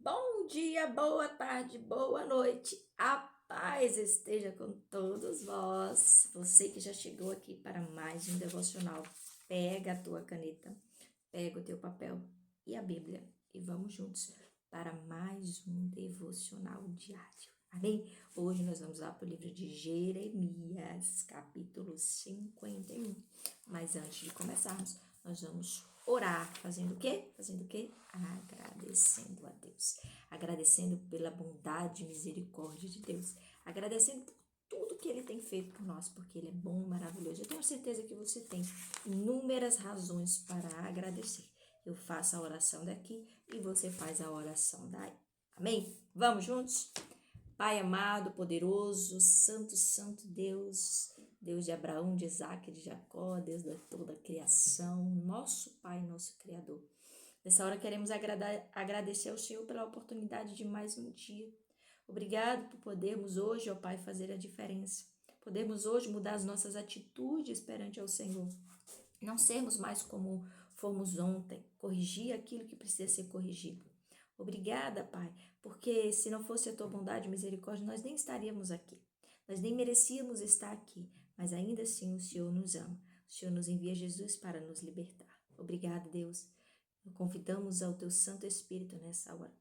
Bom dia, boa tarde, boa noite. A paz esteja com todos vós. Você que já chegou aqui para mais um devocional, pega a tua caneta, pega o teu papel e a Bíblia e vamos juntos para mais um devocional diário. Amém? Hoje nós vamos lá para o livro de Jeremias, capítulo 51. Mas antes de começarmos, nós vamos orar, fazendo o quê? Fazendo o quê? Agradecendo a Deus. Agradecendo pela bondade e misericórdia de Deus. Agradecendo por tudo que Ele tem feito por nós, porque Ele é bom e maravilhoso. Eu tenho certeza que você tem inúmeras razões para agradecer. Eu faço a oração daqui e você faz a oração daí. Amém? Vamos juntos? Pai amado, poderoso, santo, santo Deus, Deus de Abraão, de Isaac, de Jacó, Deus de toda a criação, nosso Pai, nosso Criador. Nessa hora queremos agradecer ao Senhor pela oportunidade de mais um dia. Obrigado por podermos hoje, ó Pai, fazer a diferença. Podermos hoje mudar as nossas atitudes perante ao Senhor. Não sermos mais como fomos ontem, corrigir aquilo que precisa ser corrigido. Obrigada, Pai, porque se não fosse a tua bondade e misericórdia, nós nem estaríamos aqui. Nós nem merecíamos estar aqui, mas ainda assim o Senhor nos ama. O Senhor nos envia Jesus para nos libertar. Obrigada, Deus. Convidamos ao teu Santo Espírito nessa hora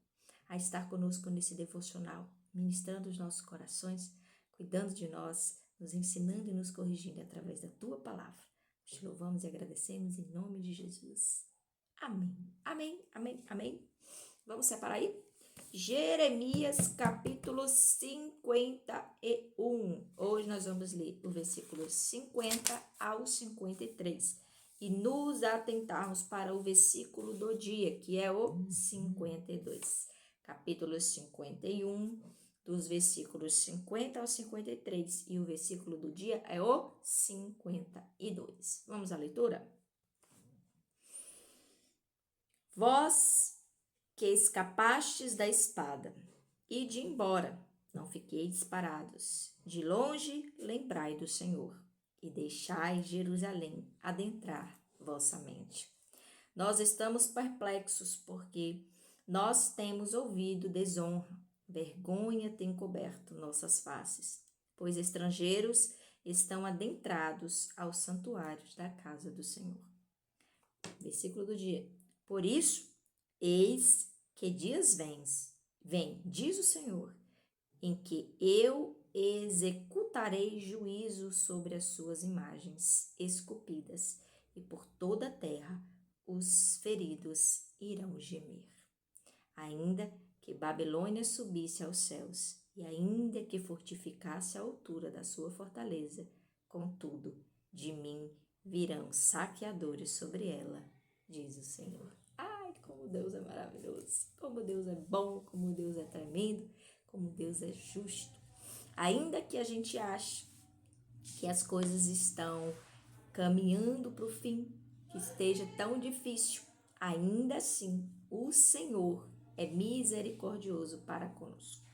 a estar conosco nesse devocional, ministrando os nossos corações, cuidando de nós, nos ensinando e nos corrigindo através da tua palavra. Te louvamos e agradecemos em nome de Jesus. Amém. Amém, amém, amém. Vamos separar aí? Jeremias capítulo 51. Hoje nós vamos ler o versículo 50 ao 53 e nos atentarmos para o versículo do dia, que é o 52. Capítulo 51, dos versículos 50 ao 53, e o versículo do dia é o 52. Vamos à leitura? Vós que escapastes da espada, ide embora, não fiqueis parados. De longe lembrai do Senhor, e deixai Jerusalém adentrar vossa mente. Nós estamos perplexos, porque nós temos ouvido desonra, vergonha tem coberto nossas faces, pois estrangeiros estão adentrados aos santuários da casa do Senhor. Versículo do dia. Por isso, eis que dias vem, diz o Senhor, em que eu executarei juízo sobre as suas imagens esculpidas, e por toda a terra os feridos irão gemer. Ainda que Babilônia subisse aos céus, e ainda que fortificasse a altura da sua fortaleza, contudo, de mim virão saqueadores sobre ela, diz o Senhor. Ai, como Deus é maravilhoso, como Deus é bom, como Deus é tremendo, como Deus é justo. Ainda que a gente ache que as coisas estão caminhando para o fim, que esteja tão difícil, ainda assim o Senhor é misericordioso para conosco.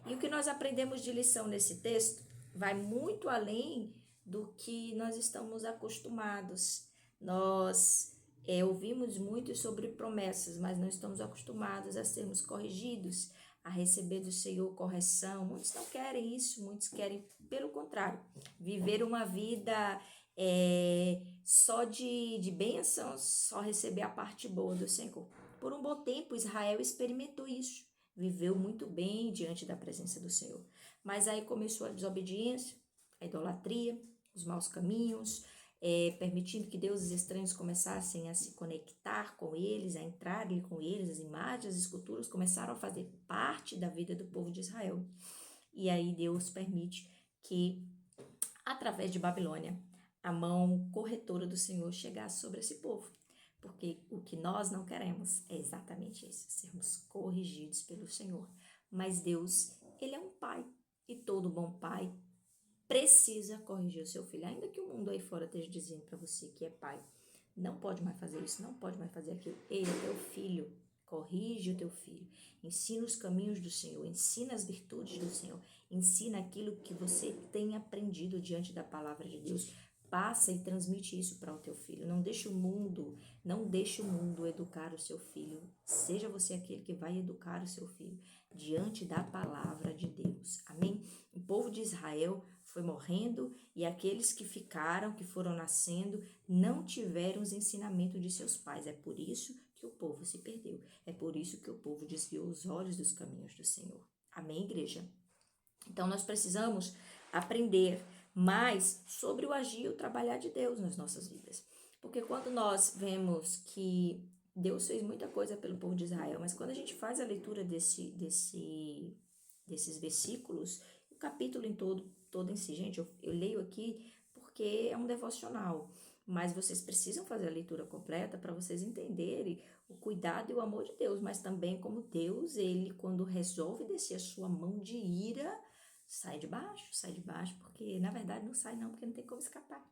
E o que nós aprendemos de lição nesse texto vai muito além do que nós estamos acostumados. Nós ouvimos muito sobre promessas, mas não estamos acostumados a sermos corrigidos, a receber do Senhor correção. Muitos não querem isso, muitos querem, pelo contrário, viver uma vida só de bênçãos, só receber a parte boa do Senhor. Por um bom tempo, Israel experimentou isso. Viveu muito bem diante da presença do Senhor. Mas aí começou a desobediência, a idolatria, os maus caminhos, permitindo que deuses estranhos começassem a se conectar com eles, a entrarem com eles, as imagens, as esculturas começaram a fazer parte da vida do povo de Israel. E aí Deus permite que, através de Babilônia, a mão corretora do Senhor chegasse sobre esse povo. Porque o que nós não queremos é exatamente isso, sermos corrigidos pelo Senhor. Mas Deus, Ele é um pai, e todo bom pai precisa corrigir o seu filho. Ainda que o mundo aí fora esteja dizendo para você que é pai, não pode mais fazer isso, não pode mais fazer aquilo. Ele é teu filho, corrige o teu filho. Ensina os caminhos do Senhor, ensina as virtudes do Senhor, ensina aquilo que você tem aprendido diante da palavra de Deus, Passa e transmite isso para o teu filho. Não deixe o mundo educar o seu filho. Seja você aquele que vai educar o seu filho diante da palavra de Deus. Amém? O povo de Israel foi morrendo e aqueles que ficaram, que foram nascendo, não tiveram os ensinamentos de seus pais. É por isso que o povo se perdeu. É por isso que o povo desviou os olhos dos caminhos do Senhor. Amém, igreja? Então, nós precisamos aprender mais sobre o agir e o trabalhar de Deus nas nossas vidas. Porque quando nós vemos que Deus fez muita coisa pelo povo de Israel, mas quando a gente faz a leitura desses versículos, o capítulo todo em si, gente, eu leio aqui porque é um devocional, mas vocês precisam fazer a leitura completa para vocês entenderem o cuidado e o amor de Deus, mas também como Deus, ele, quando resolve descer a sua mão de ira, sai de baixo, porque na verdade não sai não, porque não tem como escapar.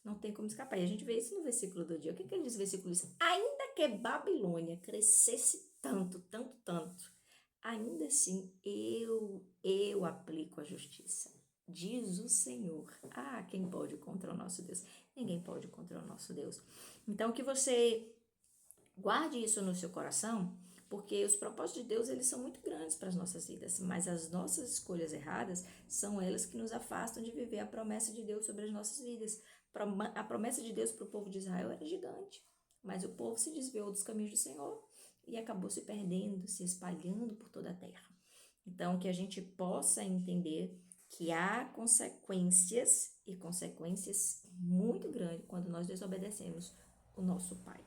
Não tem como escapar. E a gente vê isso no versículo do dia. O que ele diz no versículo 1? Ainda que Babilônia crescesse tanto, ainda assim eu aplico a justiça. Diz o Senhor. Ah, quem pode contra o nosso Deus? Ninguém pode contra o nosso Deus. Então, que você guarde isso no seu coração, porque os propósitos de Deus, eles são muito grandes para as nossas vidas, mas as nossas escolhas erradas são elas que nos afastam de viver a promessa de Deus sobre as nossas vidas. A promessa de Deus para o povo de Israel era gigante, mas o povo se desviou dos caminhos do Senhor e acabou se perdendo, se espalhando por toda a terra. Então, que a gente possa entender que há consequências, e consequências muito grandes, quando nós desobedecemos o nosso Pai.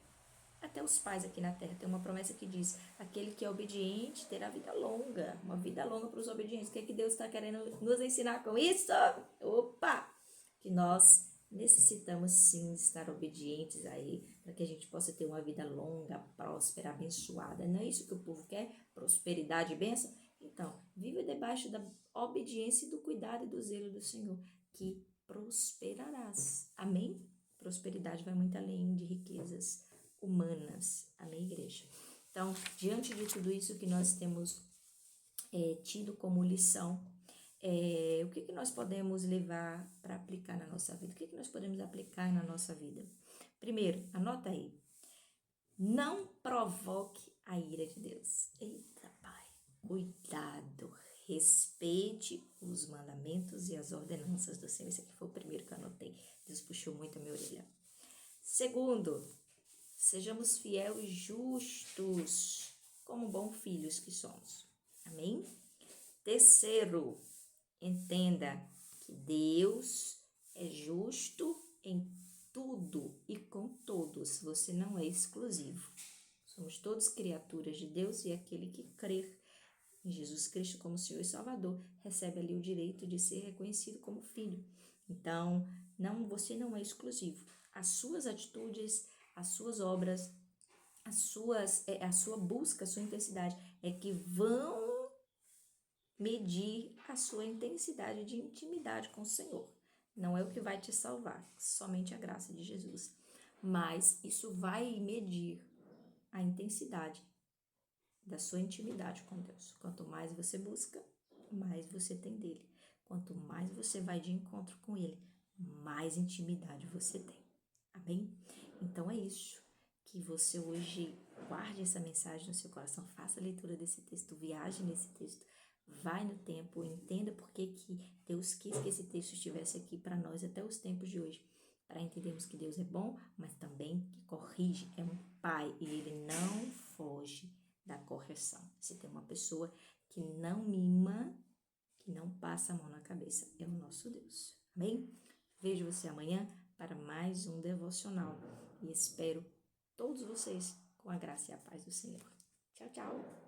Até os pais aqui na terra tem uma promessa que diz: aquele que é obediente terá vida longa, uma vida longa para os obedientes. O que é que Deus está querendo nos ensinar com isso? Opa! Que nós necessitamos sim estar obedientes aí, para que a gente possa ter uma vida longa, próspera, abençoada. Não é isso que o povo quer? Prosperidade e bênção? Então, viva debaixo da obediência e do cuidado e do zelo do Senhor, que prosperarás. Amém? Prosperidade vai muito além de riquezas humanas. Amém, igreja? Então, diante de tudo isso que nós temos tido como lição, o que nós podemos levar para aplicar na nossa vida? O que nós podemos aplicar na nossa vida? Primeiro, anota aí. Não provoque a ira de Deus. Eita, Pai. Cuidado. Respeite os mandamentos e as ordenanças do Senhor. Esse aqui foi o primeiro que eu anotei. Deus puxou muito a minha orelha. Segundo, sejamos fiéis e justos, como bons filhos que somos. Amém? Terceiro, entenda que Deus é justo em tudo e com todos. Você não é exclusivo. Somos todos criaturas de Deus e aquele que crer em Jesus Cristo como Senhor e Salvador recebe ali o direito de ser reconhecido como filho. Então, você não é exclusivo. As suas atitudes, as suas obras, a sua busca, a sua intensidade é que vão medir a sua intensidade de intimidade com o Senhor. Não é o que vai te salvar, somente a graça de Jesus. Mas isso vai medir a intensidade da sua intimidade com Deus. Quanto mais você busca, mais você tem dele. Quanto mais você vai de encontro com ele, mais intimidade você tem. Amém? Então é isso. Que você hoje guarde essa mensagem no seu coração, faça a leitura desse texto, viaje nesse texto, vai no tempo, entenda por que Deus quis que esse texto estivesse aqui para nós até os tempos de hoje, para entendermos que Deus é bom, mas também que corrige, é um pai e ele não foge da correção. Se tem uma pessoa que não mima, que não passa a mão na cabeça, é o nosso Deus. Amém? Vejo você amanhã para mais um devocional e espero todos vocês com a graça e a paz do Senhor. Tchau, tchau!